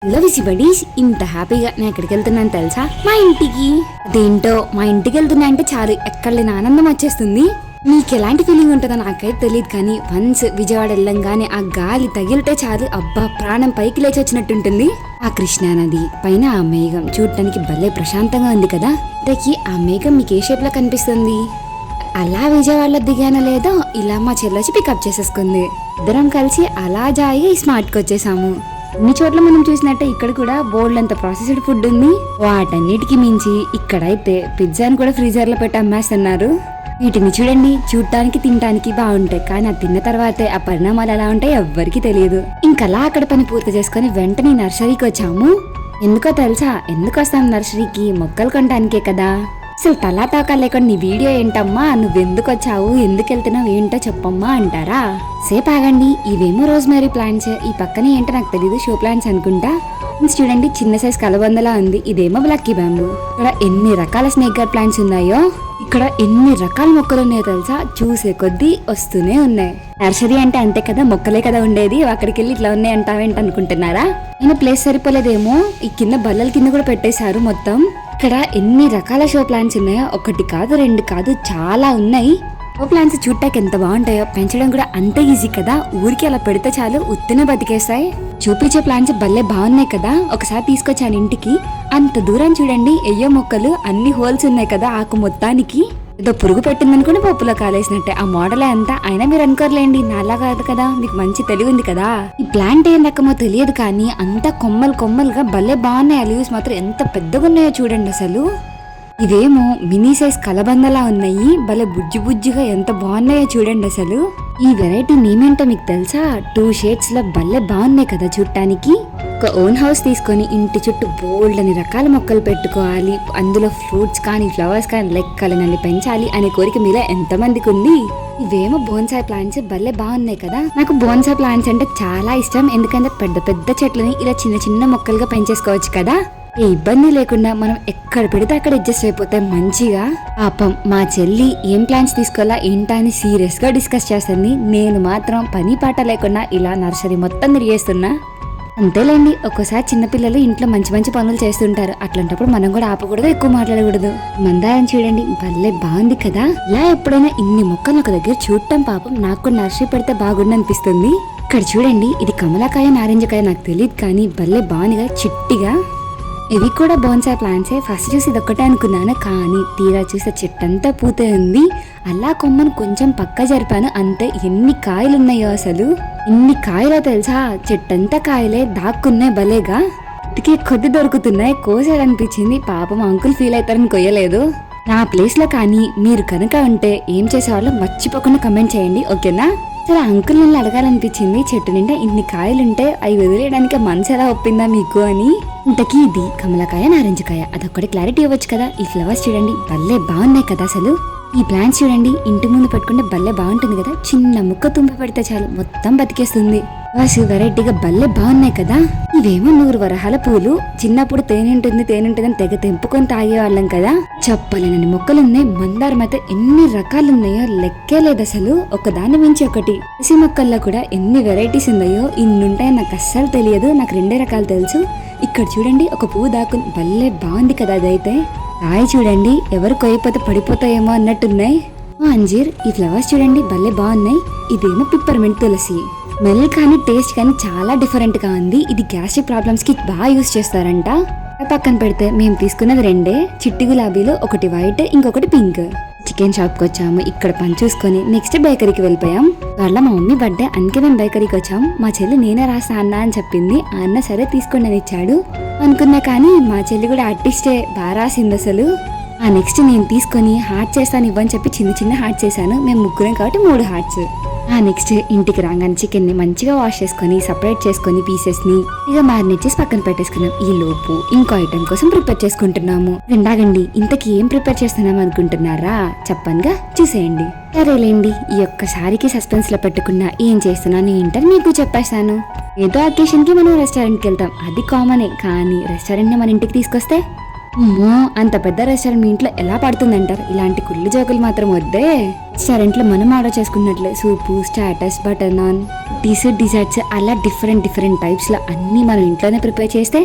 Hello విసిబడీస్, ఇంత హ్యాపీగా నేను ఎక్కడికి వెళ్తున్నాను తెలుసా? మా ఇంటికి. అదేంటో మా ఇంటికి వెళ్తున్నా అంటే చాలు ఎక్కడ లేని ఆనందం వచ్చేస్తుంది. మీకు ఎలాంటి ఫీలింగ్ ఉంటుందో నాకైతే తెలియదు, కానీ వన్స్ విజయవాడ వెళ్ళంగానే ఆ గాలి తగిలితే చాలు అబ్బా ప్రాణం పైకి లేచి వచ్చినట్టుంటుంది. ఆ కృష్ణా నది పైన ఆ మేఘం చూడటానికి భలే ప్రశాంతంగా ఉంది కదా. ఇంతకీ ఆ మేఘం మీకు ఏ షేప్ లో కనిపిస్తుంది? అలా విజయవాడలో దిగానో లేదో ఇలా మా చెల్లొచ్చి పికప్ చేసేసుకుంది. ఇద్దరం కలిసి అలా జాయిగా ఈ స్మార్ట్కి వచ్చేసాము. అన్ని చోట్ల మనం చూసినట్టే ఇక్కడ కూడా బోల్డ్ అంత ప్రాసెస్డ్ ఫుడ్ ఉంది. వాటన్నిటికి మించి ఇక్కడైతే పిజ్జాని కూడా ఫ్రీజర్ లో పెట్టి అమ్మేస్తున్నారు. వీటిని చూడండి, చూడటానికి తినడానికి బాగుంటాయి, కానీ అది తిన్న తర్వాతే ఆ పరిణామాలు ఎలా ఉంటాయి ఎవ్వరికి తెలియదు. ఇంకలా అక్కడ పని పూర్తి చేసుకుని వెంటనే నర్సరీకి వచ్చాము. ఎందుకో తెలుసా? ఎందుకు వస్తాం నర్సరీకి? మొక్కలు కొనడానికే కదా. అసలు తలా తాకా లేకుండా నీ వీడియో ఏంటమ్మా, నువ్వెందుకు వచ్చావు, ఎందుకు వెళ్తున్నావు ఏంటో చెప్పమ్మా అంటారా? సేపు ఆగండి, ఇవేమో రోజ్మేరీ ప్లాంట్స్, ఈ పక్కన ఏంటో నాకు తెలియదు, షో ప్లాంట్స్ అనుకుంటా. చూడండి చిన్న సైజ్ కలబందలా ఉంది, ఇదేమో బ్లాకీ బ్యాంబూ. ఇక్కడ ఎన్ని రకాల స్నేక్ గార్డ్ ప్లాంట్స్ ఉన్నాయో, ఇక్కడ ఎన్ని రకాల మొక్కలు ఉన్నాయో తెలుసా? చూసే కొద్దీ వస్తూనే ఉన్నాయి. నర్సరీ అంటే అంతే కదా, మొక్కలే కదా ఉండేది, అక్కడికి వెళ్ళి ఇట్లా ఉన్నాయి అంటావేంటి అనుకుంటున్నారా? నేను ప్లేస్ సరిపోలేదేమో, ఈ కింద బల్లల కింద కూడా పెట్టేశారు మొత్తం. ఇక్కడ ఎన్ని రకాల షో ప్లాంట్స్ ఉన్నాయో, ఒకటి కాదు రెండు కాదు చాలా ఉన్నాయి. షో ప్లాంట్స్ చూడటానికి ఎంత బాగుంటాయో, పెంచడం కూడా అంతే ఈజీ కదా. ఊరికి అలా పెడితే చాలు ఉత్తినే బతికేస్తాయి. చూపించే ప్లాంట్స్ భలే బాగున్నాయి కదా. ఒకసారి తీసుకొచ్చాను ఇంటికి, అంత దూరం చూడండి ఎయ్యో మొక్కలు, అన్ని హోల్స్ ఉన్నాయి కదా ఆకు మొత్తానికి. ఏదో పురుగు పెట్టిందనుకుని పప్పులో కాలేసినట్టే ఆ మోడలే అంతా. అయినా మీరు అనుకోర్లేండి, నాలా కాదు కదా, మీకు మంచి తెలివి ఉంది కదా. ఈ ప్లాంట్ ఏం రకమో తెలియదు, కానీ అంతా కొమ్మలు కొమ్మలుగా భలే బాగున్నాయి. ఆ లీవ్స్ మాత్రం ఎంత పెద్దగా ఉన్నాయో చూడండి అసలు. ఇవేమో మినీ సైజ్ కలబందలా ఉన్నాయి, భలే బుజ్జి బుజ్జిగా ఎంత బాగున్నాయో చూడండి అసలు. ఈ వెరైటీ నేమేంటో మీకు తెలుసా? 2 షేడ్స్ లో భలే బాగున్నాయి కదా చూడటానికి. ఒక ఓన్ హౌస్ తీసుకొని ఇంటి చుట్టూ బోల్డ్ అని రకాల మొక్కలు పెట్టుకోవాలి, అందులో ఫ్రూట్స్ కానీ ఫ్లవర్స్ కానీ లెక్కలనన్ని పెంచాలి అనే కోరిక మీలో ఎంతమందికి ఉంది? ఇవేమో బోన్సాయ్ ప్లాంట్స్ భలే బాగున్నాయి కదా. నాకు బోన్సాయ్ ప్లాంట్స్ అంటే చాలా ఇష్టం, ఎందుకంటే పెద్ద పెద్ద చెట్లని ఇలా చిన్న చిన్న మొక్కలుగా పెంచేసుకోవచ్చు కదా. ఏ ఇబ్బంది లేకుండా మనం ఎక్కడ పెడితే అక్కడ అడ్జస్ట్ అయిపోతాం మంచిగా. పాపం మా చెల్లి ఏం ప్లాన్స్ తీసుకోవాలా ఏంటా అని సీరియస్ గా డిస్కస్ చేస్తుంది. నేను మాత్రం పని పాట లేకుండా ఇలా నర్సరీ మొత్తం తిరిగేస్తున్నా. అంతేలేండి, ఒక్కోసారి చిన్నపిల్లలు ఇంట్లో మంచి మంచి పనులు చేస్తుంటారు, అట్లాంటప్పుడు మనం కూడా ఆపకూడదు, ఎక్కువ మాట్లాడకూడదు. మందారం చూడండి భలే బాగుంది కదా. ఇలా ఎప్పుడైనా ఇన్ని మొక్కలు ఒక దగ్గర చూడటం పాపం నాకు కూడా నర్సరీ పెడితే బాగుండు అనిపిస్తుంది. ఇక్కడ చూడండి, ఇది కమలాకాయ నారింజకాయ నాకు తెలియదు, కానీ భలే బాగుందిగా చిట్టిగా. ఇవి కూడా బోన్సాయ్ ప్లాంట్సే. ఫస్ట్ చూసి ఇదొక్కటే అనుకున్నాను, కానీ తీరా చూసే చెట్టంతా పూతే ఉంది. అలా కొమ్మను కొంచెం పక్క జరిపాను అంతే. ఎన్ని కాయలు ఉన్నాయో అసలు, ఎన్ని కాయలో తెలుసా? చెట్టంతా కాయలే దాక్కున్నాయి భలేగా. ఇటుకే కొద్ది దొరుకుతున్నాయి, కోసేయాలనిపించింది. పాపం అంకుల్ ఫీల్ అవుతారని కొయ్యలేదు. నా ప్లేస్ లో కానీ మీరు కనుక ఉంటే ఏం చేసేవాళ్ళు మర్చిపోకుండా కమెంట్ చేయండి, ఓకేనా? సరే అంకుల్ నన్ను అడగాలనిపించింది, చెట్టు నిండా ఇన్ని కాయలుంటే అవి వదిలేయడానికి మనసు ఎలా ఒప్పిందా మీకు అని. ఇంతకీ ఇది కమలకాయ నారింజకాయ, అదొక్కటి క్లారిటీ ఇవ్వచ్చు కదా. ఈ ఫ్లవర్స్ చూడండి భలే బాగున్నాయి కదా అసలు. ఈ ప్లాంట్స్ చూడండి ఇంటి ముందు పెట్టుకుంటే భలే బాగుంటుంది కదా. చిన్న ముక్క తుంప పెడితే చాలు మొత్తం బతికేస్తుంది. వాసు వెరైటీగా భలే బాగున్నాయి కదా. ఇవేమో 100 వరహాల పూలు. చిన్నప్పుడు తేనెంటుంది అని తెగ తెంపుకొని తాగేవాళ్ళం కదా. చెప్పలేనని మొక్కలున్నాయి. మందారం అయితే ఎన్ని రకాలు ఉన్నాయో లెక్కే లేదు అసలు, ఒకదాన్ని మించి ఒకటి. తులసి మొక్కల్లో కూడా ఎన్ని వెరైటీస్ ఉన్నాయో, ఇన్ని ఉంటాయో నాకు అస్సలు తెలియదు. నాకు 2 రకాలు తెలుసు. ఇక్కడ చూడండి ఒక పువ్వు దాక్కుని భలే బాగుంది కదా. అదైతే కాయ చూడండి, ఎవరు కొయ్యపోతే పడిపోతాయేమో అన్నట్టున్నాయి. అంజీర్. ఈ ఫ్లవర్స్ చూడండి భలే బాగున్నాయి. ఇదేమో పిప్పర్మెంట్ తులసి. స్మెల్ కానీ టేస్ట్ కానీ చాలా డిఫరెంట్ గా ఉంది. ఇది గ్యాస్ట్రిక్ ప్రాబ్లమ్స్ కి బాగా యూజ్ చేస్తారంట. పక్కన పెడితే మేము తీసుకున్నది 2 చిట్టి గులాబీలు, ఒకటి వైట్ ఇంకొకటి పింక్. చికెన్ షాప్ కి వచ్చాము, ఇక్కడ పని చూసుకొని నెక్స్ట్ బేకరీకి వెళ్ళిపోయాం. వాళ్ళ మా మమ్మీ బర్త్డే, అందుకే మేము బేకరీకి వచ్చాం. మా చెల్లి నేనే రాస్తా అన్న అని చెప్పింది. ఆ అన్న సరే తీసుకోండి అని ఇచ్చాడు అనుకున్నా, కానీ మా చెల్లి కూడా ఆర్టిస్టే, బాగా రాసింది అసలు. ఆ నెక్స్ట్ నేను తీసుకొని హార్ట్ చేస్తాను ఇవ్వని చెప్పి చిన్న చిన్న హార్ట్ చేశాను. మేము ముగ్గురం కాబట్టి 3 హార్ట్స్. ఆ నెక్స్ట్ ఇంటికి రాగానే చికెన్ ని మంచిగా వాష్ చేసుకొని సపరేట్ చేసుకొని పీసెస్ ని ఇక మ్యారినేట్ చేసి పక్కన పెట్టేసుకున్నాం. ఈ లోపు ఇంకో ఐటెం కోసం ప్రిపేర్ చేసుకుంటున్నాము. రెండాగండి, ఇంతకీ ఏం ప్రిపేర్ చేస్తున్నాం అనుకుంటున్నారా? చెప్పనుగా, చూసేయండి. సరేలేండి, ఈ ఒక్కసారికి సస్పెన్స్ లో పెట్టుకున్నా ఏం చేస్తున్నాను ఏంటని మీకు చెప్పేస్తాను. ఏదో అకేషన్ కి మనం రెస్టారెంట్ కి వెళ్తాం, అది కామనే, కానీ రెస్టారెంట్ ని మన ఇంటికి తీసుకొస్తే అమ్మో అంత పెద్ద రెస్టారెంట్ మీ ఇంట్లో ఎలా పడుతుందంటారు? ఇలాంటి కుళ్ళు జోకులు మాత్రం వద్దే. రెస్టారెంట్ లో మనం ఆర్డర్ చేసుకున్నట్లే సూపు, స్టార్టర్స్, బటర్ నాన్, డిజర్ట్స్ అలా డిఫరెంట్ టైప్స్ లో అన్ని మనం ఇంట్లోనే ప్రిపేర్ చేస్తే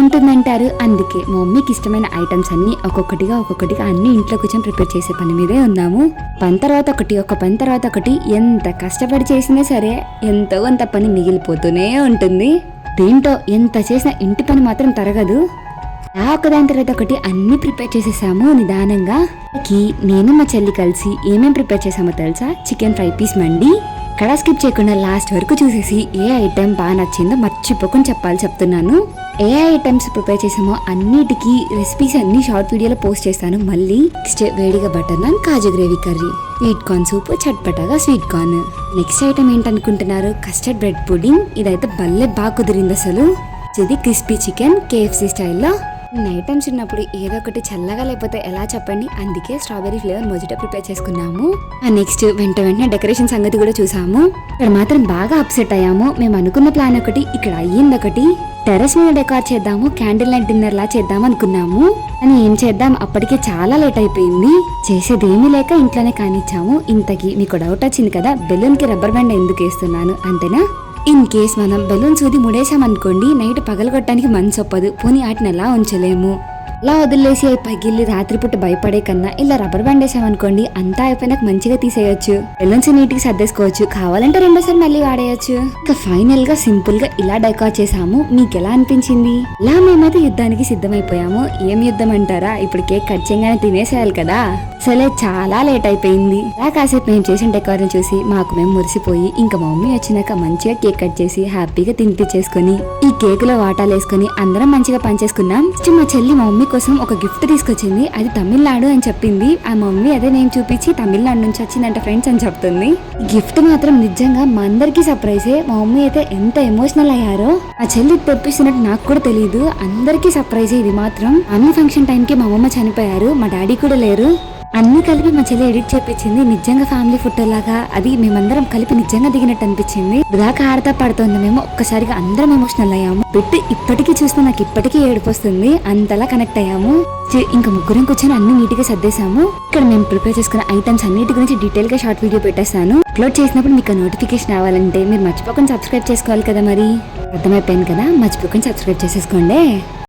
ఉంటుందంటారు. అందుకే మా మమ్మీకి ఇష్టమైన ఐటమ్స్ అన్ని ఒక్కొక్కటిగా అన్ని ఇంట్లో కూర్చొని ప్రిపేర్ చేసే పని మీదే ఉన్నాము. పని తర్వాత ఒకటి ఎంత కష్టపడి చేసినా సరే ఎంతో అంత పని మిగిలిపోతూనే ఉంటుంది. దీంతో ఎంత చేసినా ఇంటి పని మాత్రం తరగదు. ఒకదాని తర్వాత ఒకటి అన్ని ప్రిపేర్ చేసేసాము నిదానంగా. నేను మా చెల్లి కలిసి ఏమేం ప్రిపేర్ చేసామో తెలుసా? చికెన్ ఫ్రై పీస్ మండి. ఇక్కడ స్కిప్ చేయకుండా లాస్ట్ వరకు చూసేసి ఏ ఐటెం బాగా నచ్చిందో మర్చిపోకుండా చెప్తున్నాను. ఏ ఐటమ్స్ ప్రిపేర్ చేసామో అన్నిటికీ రెసిపీస్ అన్ని షార్ట్ వీడియోలో పోస్ట్ చేస్తాను. మళ్ళీ నెక్స్ట్ వేడిగా butter naan, kaju gravy curry, sweet corn soup, చట్పటాగా స్వీట్ కార్న్. నెక్స్ట్ ఐటమ్ ఏంటనుకుంటున్నారు? Custard bread pudding. ఇదైతే భలే బాగా కుదిరింది అసలు. ఇది క్రిస్పీ చికెన్ KFC స్టైల్లో. ఐటమ్స్ ఉన్నప్పుడు ఏదో ఒకటి చల్లగా లేకపోతే ఎలా చెప్పండి? అందుకే స్ట్రాబెరీ ఫ్లేవర్ మొజిటో ప్రిపేర్ చేసుకున్నాము. నెక్స్ట్ వెంటనే డెకరేషన్ సంగతి కూడా చూసాము. ఇక్కడ మాత్రం బాగా అప్సెట్ అయ్యాము. మేము అనుకున్న ప్లాన్ ఒకటి, ఇక్కడ అయ్యింది ఒకటి. టెర్రస్ మీద డెకార్ చేద్దాము, క్యాండిల్ లైట్ డిన్నర్ లా చేద్దాం అనుకున్నాము. అని ఏం చేద్దాం, అప్పటికే చాలా లేట్ అయిపోయింది. చేసేది ఏమీ లేక ఇంట్లోనే కానిచ్చాము. ఇంతకీ మీకు డౌట్ వచ్చింది కదా, బెలూన్ కి రబ్బర్ బ్యాండ్ ఎందుకు వేస్తున్నాను అంతేనా? ఇన్ కేస్ మనం బెలూన్స్ ఊది ముడేసామనుకోండి, నైట్ పగలగొట్టడానికి మనసు ఒప్పదు. పోనీ వాటిని ఎలా ఉంచలేము. అలా వదిలేసి అవి పగిలి రాత్రిపూట భయపడే కన్నా ఇలా రబ్బర్ బ్యాండ్ వేసామనుకోండి, అంతా అయిపోయినాక మంచిగా తీసేయొచ్చు. బెలూన్స్ నీట్ గా సర్దేసుకోవచ్చు. కావాలంటే రెండోసారి మళ్ళీ వాడేయచ్చు. ఇంకా ఫైనల్ గా సింపుల్ గా ఇలా డెకార్ చేసాము. మీకు ఎలా అనిపించింది? ఇలా మేమైతే యుద్ధానికి సిద్ధమైపోయాము. ఏం యుద్ధం అంటారా? ఇప్పుడు కేక్ కట్ చేయగానే తినేసేయాలి కదా. అసలే చాలా లేట్ అయిపోయింది. అలా కాసేపు మేము చేసిన డెకార్ చూసి మాకు మేము మురిసిపోయి ఇంకా మా మమ్మీ వచ్చినాక మంచిగా కేక్ కట్ చేసి హ్యాపీగా తినిపించేసుకుని ఈ కేక్ లో వాటాలు వేసుకుని అందరం మంచిగా పనిచేసుకున్నాం. మా చెల్లి మా మమ్మీ కోసం ఒక గిఫ్ట్ తీసుకొచ్చింది. అది తమిళనాడు అని చెప్పింది. ఆ మమ్మీ అదే నేను చూపించి తమిళనాడు నుంచి వచ్చిందంట ఫ్రెండ్స్ అని చెప్తుంది. గిఫ్ట్ మాత్రం నిజంగా మా అందరికి సర్ప్రైజే. మా మమ్మీ అయితే ఎంత ఎమోషనల్ అయ్యారో. ఆ చెల్లి తెప్పిస్తున్నట్టు నాకు కూడా తెలియదు. అందరికీ సర్ప్రైజే ఇది మాత్రం. అన్ని ఫంక్షన్ టైం కి మా అమ్మమ్మ చనిపోయారు, మా డాడీ కూడా లేరు. అన్ని కలిపి మా చెల్లి ఎడిట్ చేపించింది. నిజంగా ఫ్యామిలీ ఫోటో లాగా అది మేమందరం కలిపి నిజంగా దిగినట్టు అనిపించింది. దాకా ఆడతా పడుతుంది. మేము ఒక్కసారిగా అందరం ఎమోషనల్ అయ్యాము. పెట్టి ఇప్పటికీ చూస్తే నాకు ఇప్పటికీ ఏడుపు వస్తుంది. అంతలా కనెక్ట్ అయ్యాము. ఇంకా ముగ్గురం కూర్చొని అన్ని నీట్ గా సర్దేశాము. ఇక్కడ మేము ప్రిపేర్ చేసుకున్న ఐటమ్స్ అన్నిటి గురించి డీటెయిల్ గా షార్ట్ వీడియో పెట్టేస్తాను. అప్లోడ్ చేసినప్పుడు మీకు నోటిఫికేషన్ రావాలంటే మీరు మర్చిపోకుండా సబ్స్క్రైబ్ చేసుకోవాలి కదా. మరి అర్థమైపోయింది కదా, మర్చిపోకుండా సబ్స్క్రైబ్ చేసేసుకోండి.